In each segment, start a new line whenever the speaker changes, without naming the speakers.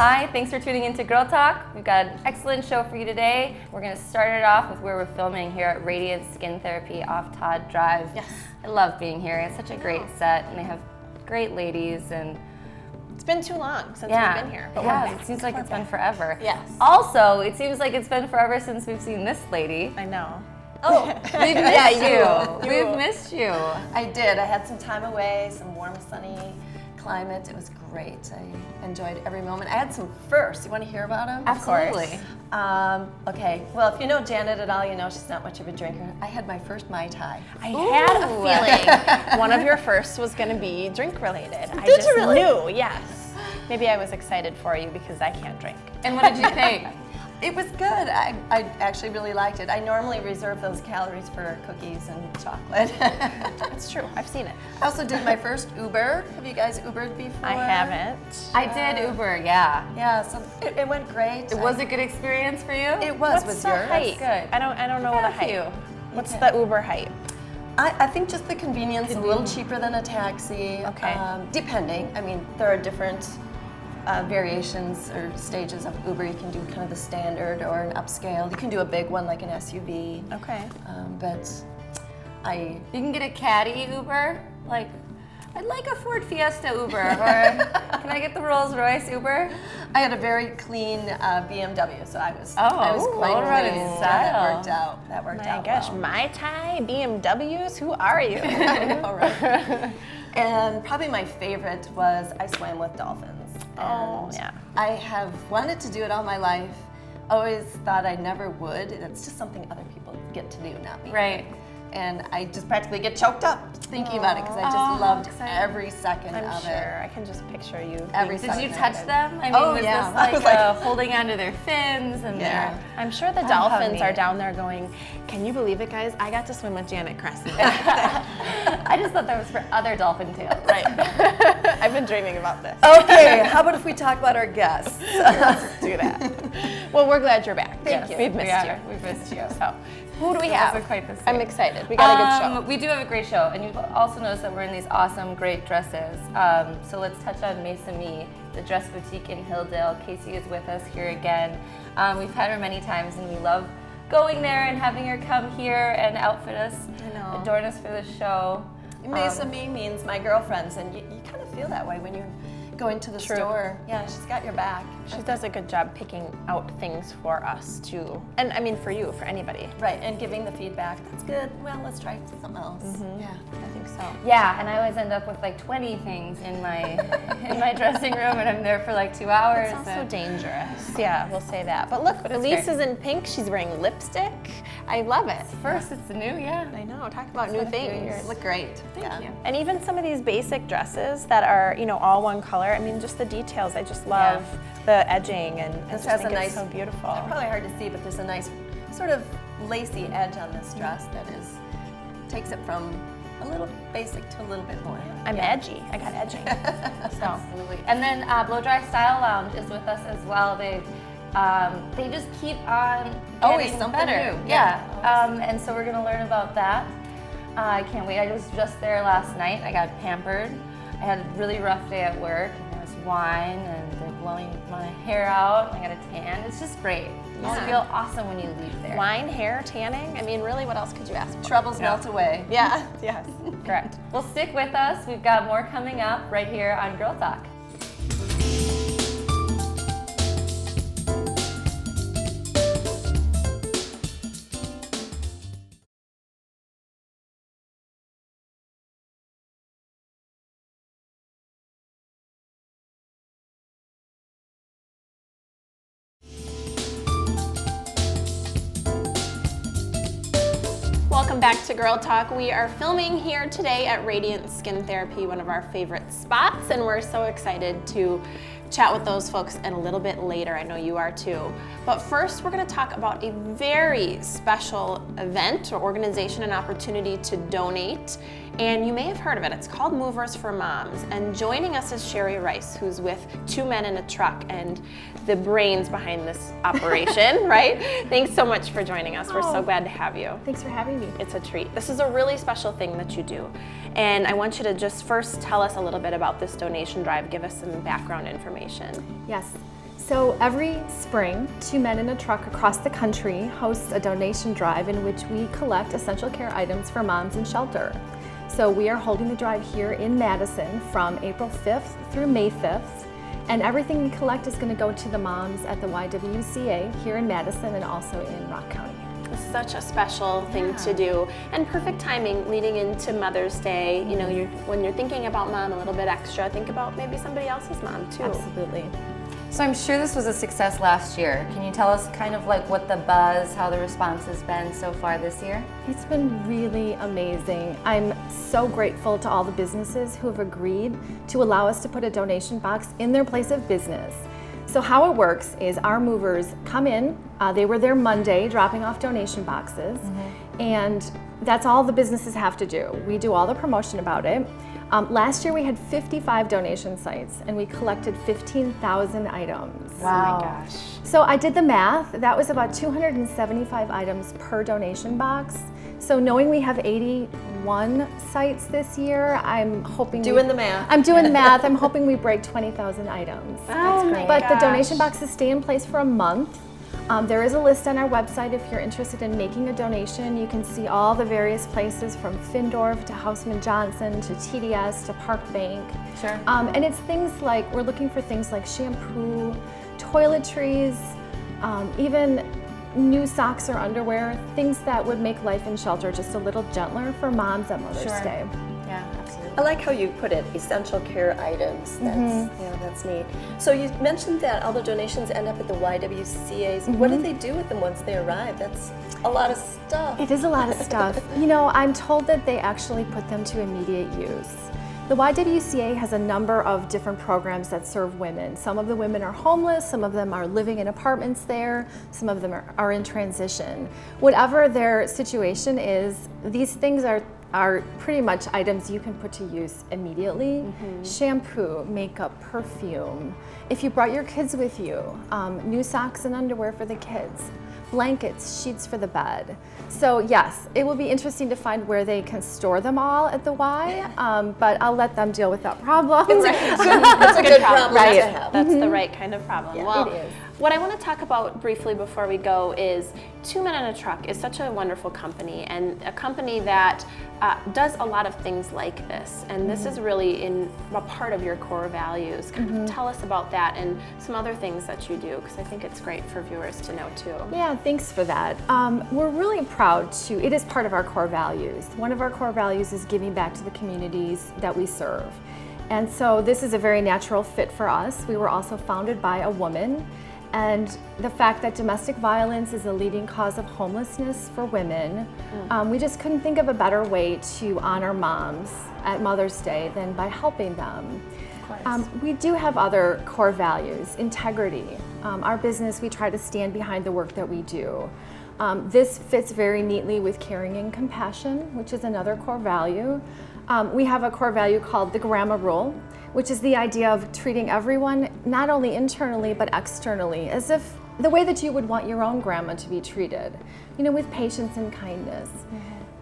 Hi, thanks for tuning into Girl Talk. We've got an excellent show for you today. We're going to start it off with where we're filming here at Radiant Skin Therapy off Todd Drive.
Yes.
I love being here. It's such a great set, and they have great ladies. And
it's been too long since we've been here.
But yeah, it seems like it's been forever.
Yes.
Also, it seems like it's been forever since we've seen this lady.
I know.
Oh, we've missed you. We've missed you.
I did. I had some time away, some warm, sunny climate. It was great. I enjoyed every moment. I had some firsts. You want to hear about them?
Absolutely.
Okay. Well, if you know Janet at all, you know she's not much of a drinker. I had my first Mai Tai.
I had a feeling one of your firsts was going to be drink related. I
Did
just
you really?
knew, yes. Maybe I was excited for you because I can't drink.
And what did you think?
It was good. I actually really liked it. I normally reserve those calories for cookies and chocolate.
It's true. I've seen it.
I also did my first Uber. Have you guys Ubered before?
I haven't.
I did Uber, yeah.
Yeah, so it went great.
It was a good experience for you?
It was.
What's
Was
the
yours?
height?
Good.
I don't know the height.
You.
What's the Uber height?
I think just the convenience, a little cheaper than a taxi.
Okay.
Depending. I mean, there are different variations or stages of Uber. You can do kind of the standard or an upscale. You can do a big one like an SUV.
Okay.
But
You can get a caddy Uber, like, I'd like a Ford Fiesta Uber, or can I get the Rolls Royce Uber?
I had a very clean BMW, so I was quite
well run in
pleased.
style.
That worked
My
out
gosh,
well.
Mai Tai, BMWs, who are you?
I know, right? And probably my favorite was I swam with dolphins.
Oh,
And
yeah.
I have wanted to do it all my life. Always thought I never would. It's just something other people get to do, not me.
Right.
And I just practically get choked up just thinking about it because I just loved every second
I'm
of
sure.
it.
I can just picture you.
Every
Did you
second
touch
of it.
them? I mean,
Oh,
was
yeah.
this
I
like,
was like-
holding onto their fins and
Yeah.
I'm sure the
how
dolphins are
neat.
down there going, can you believe it, guys? I got to swim with Janet Cressy.
I just thought that was for other dolphin tails.
Right. I've been dreaming about this.
Okay, how about if we talk about our guests?
Let's do that. Well, we're glad you're back.
Thank you.
We've missed you.
We've missed you.
So, who do we
It
have?
wasn't quite the same.
I'm excited. We got a good show.
We do have a great show, and you've also noticed that we're in these awesome, great dresses. So let's touch on Mesa Me, the dress boutique in Hilldale. Casey is with us here again. We've had her many times, and we love going there and having her come here and outfit us, adorn us for the show.
Mesa Me means my girlfriends, and you kind of feel that way when you go into the store. Yeah, she's got your back.
She does a good job picking out things for us too. And I mean for you, for anybody.
Right, and giving the feedback. That's good. Well, let's try something else. Yeah.
I think so.
Yeah, and I always end up with like 20 things in my dressing room, and I'm there for like 2 hours.
It's also
and-
dangerous. Yeah, we'll say that. But look, Elise is in pink. She's wearing lipstick. I love it.
First, it's the new, yeah.
I know. Talk about new
been a few
things.
years.
Look great.
Thank you.
And even some of these basic dresses that are, all one color. I mean, just the details. I just love the edging, and I
This
just
has
think
a
it's
nice,
so beautiful.
probably hard to see, but there's a nice sort of lacy edge on this dress that takes it from a little basic to a little bit more.
I'm edgy. I got edging. So.
Absolutely. And then Blow Dry Style Lounge is with us as well. They just keep on
Always
getting
something
better.
new.
Yeah. And so we're gonna learn about that. I can't wait. I was just there last night. I got pampered. I had a really rough day at work, and there was wine, and they're blowing my hair out. I got a tan. It's just great. You just feel awesome when you leave there.
Wine, hair, tanning. I mean, really, what else could you ask for?
Troubles melt away.
Yeah. Yes. Correct.
Well, stick with us. We've got more coming up right here on Girl Talk.
Welcome back to Girl Talk. We are filming here today at Radiant Skin Therapy, one of our favorite spots, and we're so excited to chat with those folks and a little bit later. I know you are too. But first, we're going to talk about a very special event or organization and opportunity to donate. And you may have heard of it. It's called Movers for Moms. And joining us is Sherry Rice, who's with two men in a truck and the brains behind this operation, right? Thanks so much for joining us. We're so glad to have you.
Thanks for having me.
It's a treat. This is a really special thing that you do. And I want you to just first tell us a little bit about this donation drive. Give us some background information.
Yes. So every spring, 2 men in a truck across the country hosts a donation drive in which we collect essential care items for moms in shelter. So we are holding the drive here in Madison from April 5th through May 5th. And everything we collect is going to go to the moms at the YWCA here in Madison and also in Rock County.
Such a special thing to do, and perfect timing leading into Mother's Day. You know, when you're thinking about mom a little bit extra, think about maybe somebody else's mom too.
Absolutely.
So I'm sure this was a success last year. Can you tell us kind of like what the buzz, how the response has been so far this year?
It's been really amazing. I'm so grateful to all the businesses who have agreed to allow us to put a donation box in their place of business. So how it works is our movers come in, they were there Monday dropping off donation boxes, and that's all the businesses have to do. We do all the promotion about it. Last year we had 55 donation sites and we collected 15,000 items.
Wow.
Oh my gosh.
So I did the math, that was about 275 items per donation box. So knowing we have 81 sites this year, I'm hoping
Doing the math.
I'm doing the math. I'm hoping we break 20,000 items.
That's great.
But the donation boxes stay in place for a month. There is a list on our website if you're interested in making a donation. You can see all the various places from Findorf to Houseman Johnson to TDS to Park Bank.
Sure.
And it's things like, we're looking for things like shampoo, toiletries, even new socks or underwear, things that would make life in shelter just a little gentler for moms at Mother's Day.
Yeah, absolutely.
I like how you put it, essential care items. That's, yeah, that's neat. So you mentioned that all the donations end up at the YWCA's. What do they do with them once they arrive? That's a lot of stuff.
It is a lot of stuff. You know, I'm told that they actually put them to immediate use. The YWCA has a number of different programs that serve women. Some of the women are homeless, some of them are living in apartments there, some of them are in transition. Whatever their situation is, these things are pretty much items you can put to use immediately. Shampoo, makeup, perfume. If you brought your kids with you, new socks and underwear for the kids, blankets, sheets for the bed. So yes, it will be interesting to find where they can store them all at the Y, but I'll let them deal with that problem.
That's a good problem
Right.
to have.
That's the right kind of problem.
Yeah,
well,
it is.
what I want to talk about briefly before we go is 2 Men in a Truck is such a wonderful company, and a company that does a lot of things like this. And this is really in a part of your core values. Kind of tell us about that and some other things that you do, because I think it's great for viewers to know too.
Yeah, thanks for that. We're really proud to, it is part of our core values. One of our core values is giving back to the communities that we serve. And so this is a very natural fit for us. We were also founded by a woman, and the fact that domestic violence is a leading cause of homelessness for women, we just couldn't think of a better way to honor moms at Mother's Day than by helping them. We do have other core values, integrity. Our business, we try to stand behind the work that we do. This fits very neatly with caring and compassion, which is another core value. We have a core value called the Grandma Rule, which is the idea of treating everyone, not only internally, but externally, as if the way that you would want your own grandma to be treated, you know, with patience and kindness.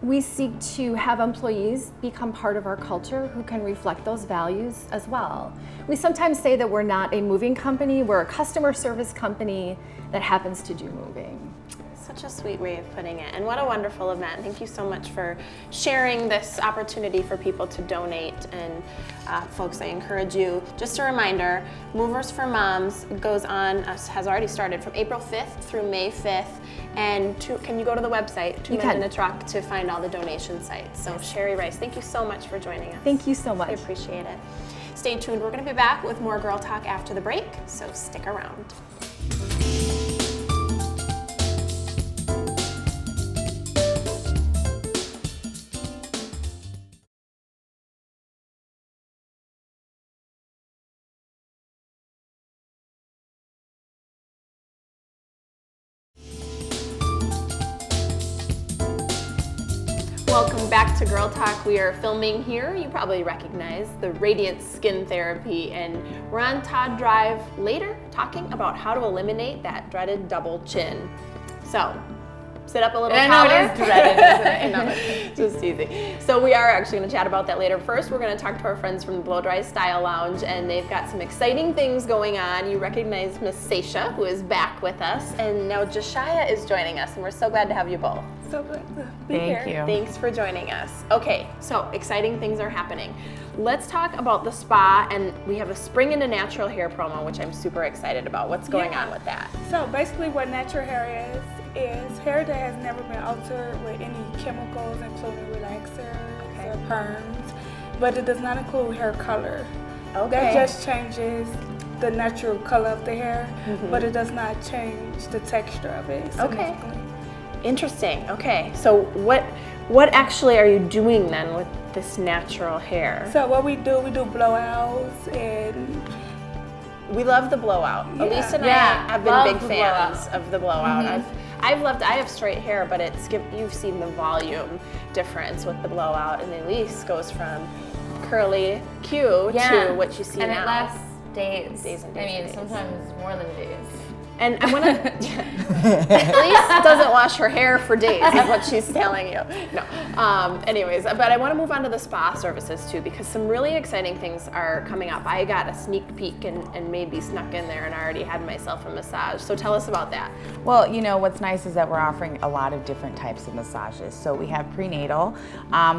We seek to have employees become part of our culture who can reflect those values as well. We sometimes say that we're not a moving company, we're a customer service company that happens to do moving.
Such a sweet way of putting it, and what a wonderful event. Thank you so much for sharing this opportunity for people to donate. And folks, I encourage you, just a reminder, Movers for Moms goes on, has already started from April 5th through May 5th. And can you go to the website, 2 Men in a Truck, to find all the donation sites. So Sherry Rice, thank you so much for joining us.
Thank you so much.
We appreciate it. Stay tuned, we're gonna be back with more Girl Talk after the break, so stick around. Welcome back to Girl Talk. We are filming here. You probably recognize the Radiant Skin Therapy, and we're on Todd Drive later talking about how to eliminate that dreaded double chin. So, sit up a little
I
taller.
know it is dreaded, isn't it?
I know, just teasing. So we are actually going to chat about that later. First, we're going to talk to our friends from the Blow Dry Style Lounge, and they've got some exciting things going on. You recognize Miss Seisha, who is back with us, and now Josiah is joining us, and we're so glad to have you both.
So good to be here.
Thank you.
Thanks for joining us. Okay, so exciting things are happening. Let's talk about the spa, and we have a Spring into Natural Hair promo, which I'm super excited about. What's going on with that?
So basically what natural hair is hair that has never been altered with any chemicals, including relaxers or perms, but it does not include hair color.
Okay.
That just changes the natural color of the hair, but it does not change the texture of it.
Okay.
significantly.
Interesting. Okay, so what actually are you doing then with this natural hair?
So what we do blowouts, and
We love the blowout.
Yeah.
Elise and
Yeah,
I have been
love
big
the
fans
blowout.
of the blowout. I have straight hair, but you've seen the volume difference with the blowout, and Elise goes from curly Q to what you see
and
now.
it lasts days.
Days and days
I mean,
and days.
sometimes more than days.
And I want to. Elise doesn't wash her hair for days, is what she's telling you. No. Anyways, but I want to move on to the spa services too, because some really exciting things are coming up. I got a sneak peek and maybe snuck in there and already had myself a massage. So tell us about that.
Well, you know, what's nice is that we're offering a lot of different types of massages. So we have prenatal,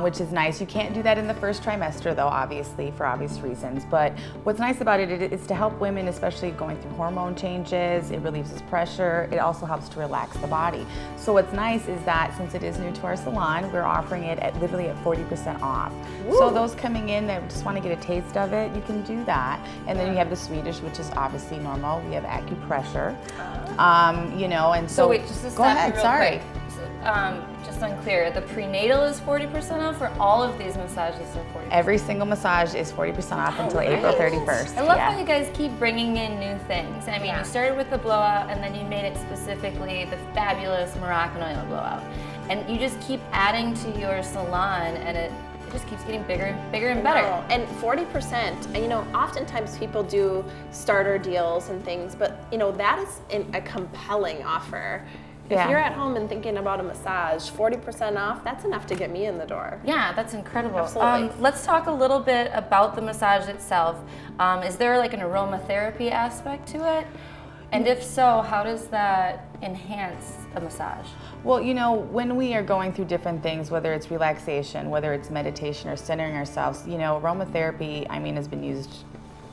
which is nice. You can't do that in the first trimester though, obviously, for obvious reasons. But what's nice about it is to help women, especially going through hormone changes. It relieves pressure. It also helps to relax the body. So what's nice is that since it is new to our salon, we're offering it at literally at 40% off.
Woo.
So those coming in that just want to get a taste of it, you can do that. And then you have the Swedish, which is obviously normal. We have acupressure, you know, and so
wait, just to
go
stop you
ahead.
real
Sorry.
quick. Just unclear. The prenatal is 40% off, or all of these massages are 40%?
Every single massage is 40% off until April 31st.
I love
yeah.
how you guys keep bringing in new things. I mean, you started with the blowout, and then you made it specifically the fabulous Moroccan oil blowout. And you just keep adding to your salon, and it just keeps getting bigger and bigger and better.
Wow. And 40%, you know, oftentimes people do starter deals and things, but you know, that is a compelling offer. If
Yeah.
you're at home and thinking about a massage, 40% off, that's enough to get me in the door.
Yeah, that's incredible.
Absolutely.
Let's talk a little bit about the massage itself. Is there like an aromatherapy aspect to it? And if so, how does that enhance a massage?
Well, you know, when we are going through different things, whether it's relaxation, whether it's meditation or centering ourselves, you know, aromatherapy, I mean, has been used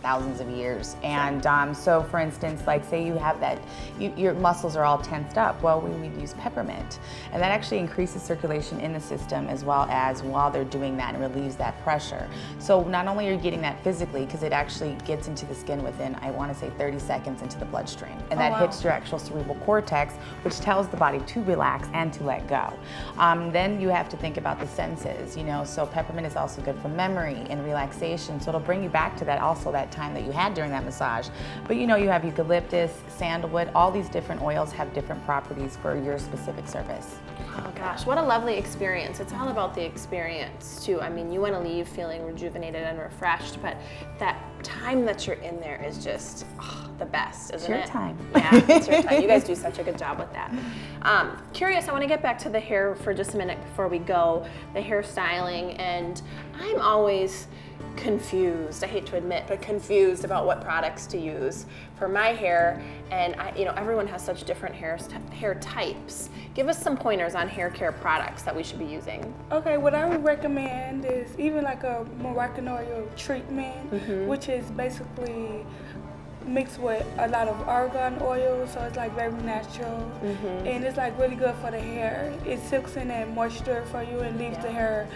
thousands of years. And so for instance, like say you have that, your muscles are all tensed up, well, we would use peppermint. And that actually increases circulation in the system as well as while they're doing that and relieves that pressure. So not only are you getting that physically, because it actually gets into the skin within, I want to say 30 seconds into the bloodstream. And that hits your actual cerebral cortex, which tells the body to relax and to let go. Then you have to think about the senses, you know, so peppermint is also good for memory and relaxation. So it'll bring you back to that also, that time that you had during that massage. But you know, you have eucalyptus, sandalwood, all these different oils have different properties for your specific service.
Oh gosh, what a lovely experience. It's all about the experience too. I mean, you want to leave feeling rejuvenated and refreshed, but that time that you're in there is just the best, isn't it?
It's your time.
Yeah, it's your time. You guys do such a good job with that. Curious, I want to get back to the hair for just a minute before we go, the hairstyling, and I'm always confused, I hate to admit, but confused about what products to use for my hair. And you know, everyone has such different hair types. Give us some pointers on hair care products that we should be using.
Okay, what I would recommend is even like a Moroccan oil treatment, which is basically mixed with a lot of argan oil, so it's like very natural, and it's like really good for the hair. It soaks in that moisture for you and leaves the hair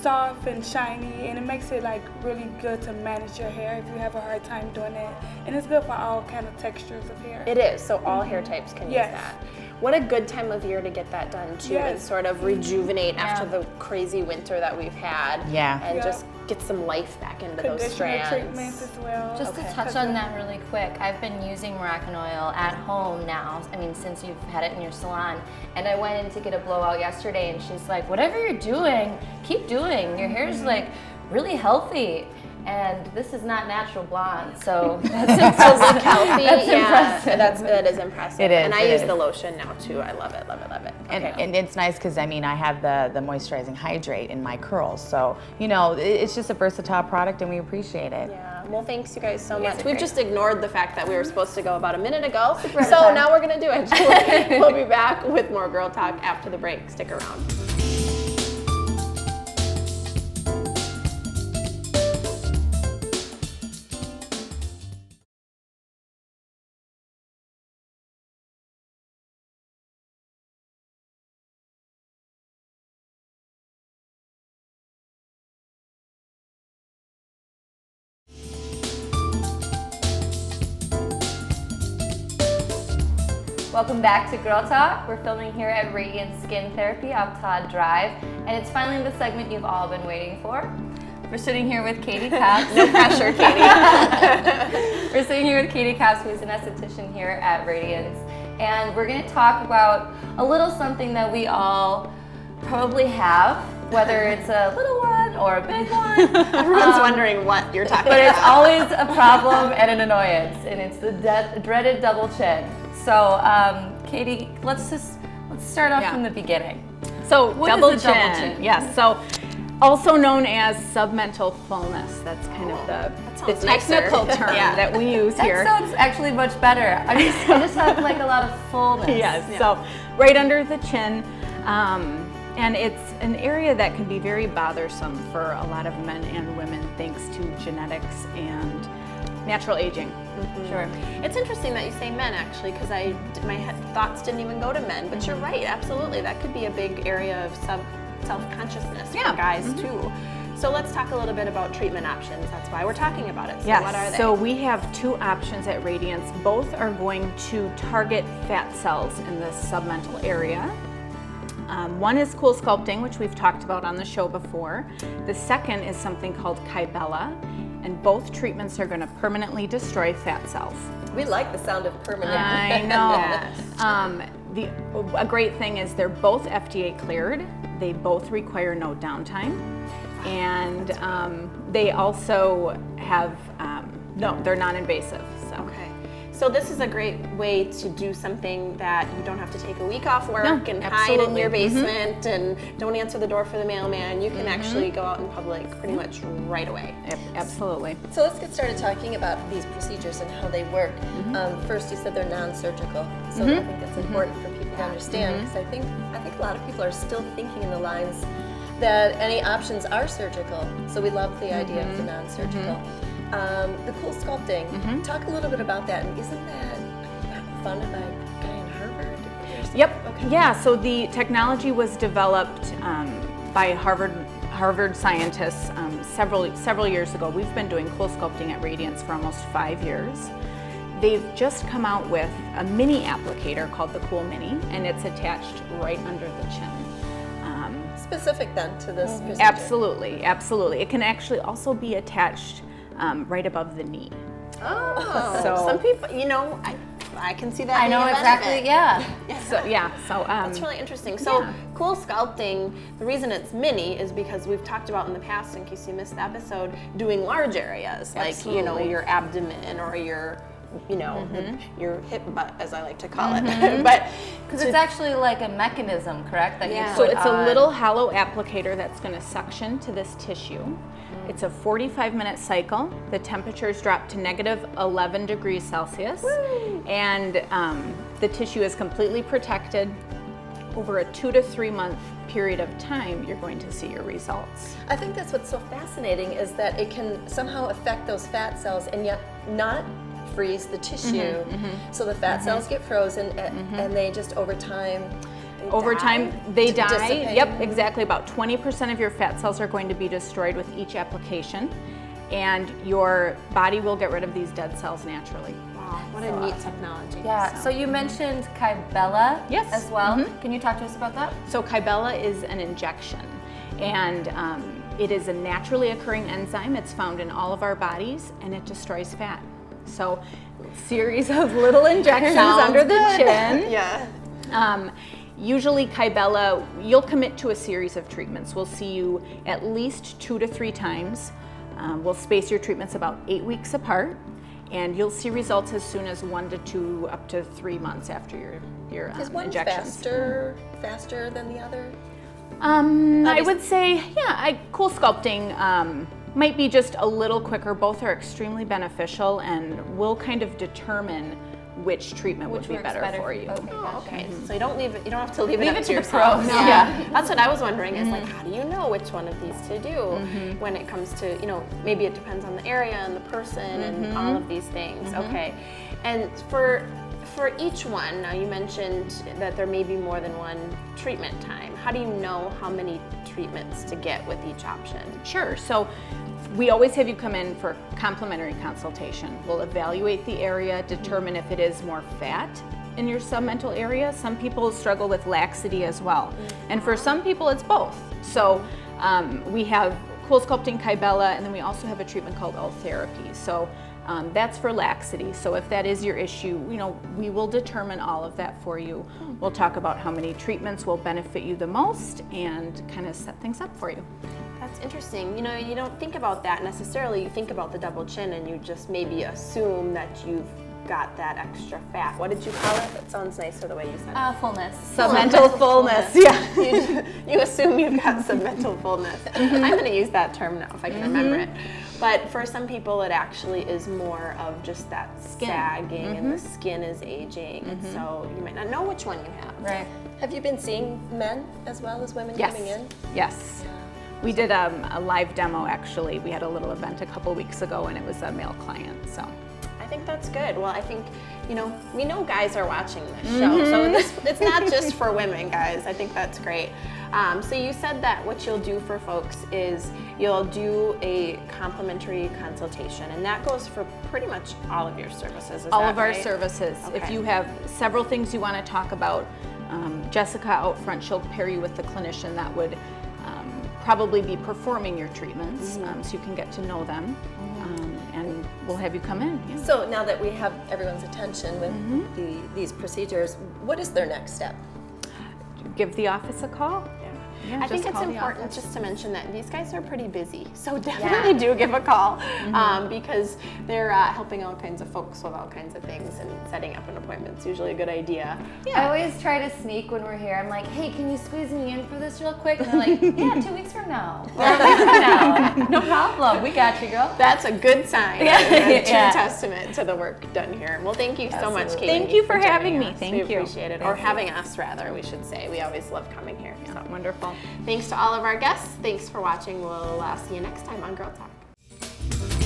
soft and shiny, and it makes it like really good to manage your hair if you have a hard time doing it. And it's good for all kind of textures of hair.
It is, so all hair types can use that. What a good time of year to get that done too, and sort of rejuvenate after the crazy winter that we've had.
Yeah.
And just get some life back into those strands.
Treatments as well.
Just to touch on that really quick, I've been using Moroccan oil at home now, I mean, since you've had it in your salon, and I went in to get a blowout yesterday, and she's like, whatever you're doing, keep doing. Your hair's like really healthy. And this is not natural blonde, so that's impressive.
Look healthy,
That's impressive.
that is impressive.
It is,
and I
it
use
is.
the lotion now too. I love it, love it, love it.
And it's nice because I mean I have the moisturizing hydrate in my curls, so you know it's just a versatile product and we appreciate it.
Yeah, well thanks you guys so much.
are
We've
great.
just ignored the fact that we were supposed to go about a minute ago, so now we're gonna do it. We'll be back with more Girl Talk after the break. Stick around.
Welcome back to Girl Talk. We're filming here at Radiant Skin Therapy off Todd Drive, and it's finally the segment you've all been waiting for. We're sitting here with Katie Cops.
No pressure, Katie.
We're sitting here with Katie Cops, who's an esthetician here at Radiance, and we're going to talk about a little something that we all probably have, whether it's a little one or a big one.
Everyone's wondering what you're talking
But
about.
it's always a problem and an annoyance, and it's the dreaded double chin. So, Katie, let's start off from the beginning.
So
What
double
is a double
chin,
chin?
yes. So also known as submental fullness. That's kind of the
sounds nicer.
technical term
Yeah.
that we use
That
here.
sounds actually much better. I just have like a lot of fullness.
Yes. So right under the chin, and it's an area that can be very bothersome for a lot of men and women, thanks to genetics and natural aging.
Sure.
It's interesting that you say men, actually, because my thoughts didn't even go to men. But you're right, absolutely. That could be a big area of self-consciousness for guys too. So let's talk a little bit about treatment options. That's why we're talking about it. So
Yes,
what are they?
so we have two options at Radiance. Both are going to target fat cells in the submental area. One is cool sculpting, which we've talked about on the show before. The second is something called Kybella, and both treatments are going to permanently destroy fat cells.
We like the sound of permanent.
I know.
Yes.
A great thing is they're both FDA cleared. They both require no downtime, and they also have they're non-invasive. So.
Okay. So this is a great way to do something that you don't have to take a week off work and hide in your basement and don't answer the door for the mailman. You can actually go out in public pretty much right away.
Yep, absolutely.
So let's get started talking about these procedures and how they work. First, you said they're non-surgical, so I think that's important for people to understand, because I think a lot of people are still thinking in the lines that any options are surgical. So we love the idea of the non-surgical. The cool sculpting. Talk a little bit about that. And isn't that funded by a guy in Harvard?
Yep.
Okay.
Yeah. So the technology was developed by Harvard scientists several years ago. We've been doing cool sculpting at Radiance for almost 5 years. They've just come out with a mini applicator called the Cool Mini, and it's attached right under the chin.
Specific then to this procedure.
Absolutely, absolutely. It can actually also be attached right above the knee.
Oh,
So-
some people, I can see that.
I know
being a
exactly.
benefit.
Yeah.
So yeah. So
That's really interesting. So cool sculpting, the reason it's mini is because we've talked about in the past, in case you missed the episode, doing large areas like
Absolutely.
your abdomen or your your hip butt, as I like to call it. But
Because it's actually like a mechanism, correct? That
Yeah.
you
So
put
it's
on.
a little hollow applicator that's going to suction to this tissue. It's a 45-minute cycle. The temperatures drop to -11 degrees Celsius. And the tissue is completely protected. Over a 2 to 3 month period of time, you're going to see your results.
I think that's what's so fascinating, is that it can somehow affect those fat cells and yet not freeze the tissue. So the fat cells get frozen and they just over time
They die.
dissipate.
Yep, exactly. About 20% of your fat cells are going to be destroyed with each application, and your body will get rid of these dead cells naturally.
wow, what a neat technology.
Yeah. So you mentioned Kybella
Yes.
as well. Can you talk to us about that?
So Kybella is an injection, and it is a naturally occurring enzyme. It's found in all of our bodies, and it destroys fat. So, series of little injections under the chin.
Yeah.
Usually Kybella, you'll commit to a series of treatments. We'll see you at least 2 to 3 times. We'll space your treatments about 8 weeks apart. and you'll see results as soon as 1 to 2 up to 3 months after your
Is one
injections.
faster than the other?
I would say, yeah, cool sculpting might be just a little quicker. Both are extremely beneficial, and will kind of determine which treatment would be better for you.
Okay, gotcha.
Okay, so you don't have to leave it up to
the
yourself.
pros.
No.
Yeah.
That's what I was wondering is like, how do you know which one of these to do when it comes to, maybe it depends on the area and the person and all of these things. Okay, and for each one, now you mentioned that there may be more than one treatment time. How do you know how many treatments to get with each option?
Sure. So we always have you come in for complimentary consultation. We'll evaluate the area, determine if it is more fat in your submental area. Some people struggle with laxity as well. And for some people, it's both. So we have cool sculpting Kybella, and then we also have a treatment called Ultherapy. So that's for laxity. So if that is your issue, we will determine all of that for you. We'll talk about how many treatments will benefit you the most and kind of set things up for you.
That's interesting. You don't think about that necessarily. You think about the double chin and you just maybe assume that you've got that extra fat. What did you call it? That sounds nicer the way you said it.
Fullness.
Submental fullness. Yeah. you assume you've got submental fullness. I'm going to use that term now if I can remember it. But for some people, it actually is more of just that sagging and the skin is aging. And so you might not know which one you have.
Right.
Have you been seeing men as well as women coming in?
Yes. We did a live demo actually. We had a little event a couple weeks ago, and it was a male client. So
I think that's good. Well, I think, we know guys are watching this show, so it's not just for women, guys. I think that's great. So you said that what you'll do for folks is you'll do a complimentary consultation, and that goes for pretty much all of your services. Is
all
that
of our
right?
services. If
Okay.
you have several things you want to talk about, Jessica out front, she'll pair you with the clinician that would probably be performing your treatments, so you can get to know them, and we'll have you come in. Yeah.
So now that we have everyone's attention with these procedures, what is their next step?
Give the office a call. Yeah,
I think
just
it's
call the
important
office.
just to mention that these guys are pretty busy, so definitely do give a call because they're helping all kinds of folks with all kinds of things, and setting up an appointment is usually a good idea.
I always try to sneak when we're here. I'm like, hey, can you squeeze me in for this real quick? And they're like, yeah, 2 weeks from now. Or a week from now. No problem. We got you, girl.
That's a good sign.
Yeah.
A true
Yeah.
testament to the work done here. Well, thank you so much, Katie.
Thank you for having
joining
me.
us.
Thank
we
you.
appreciate it. Or having us, rather, we should say. We always love coming here. So.
Wonderful.
Thanks to all of our guests. Thanks for watching. We'll see you next time on Girl Talk.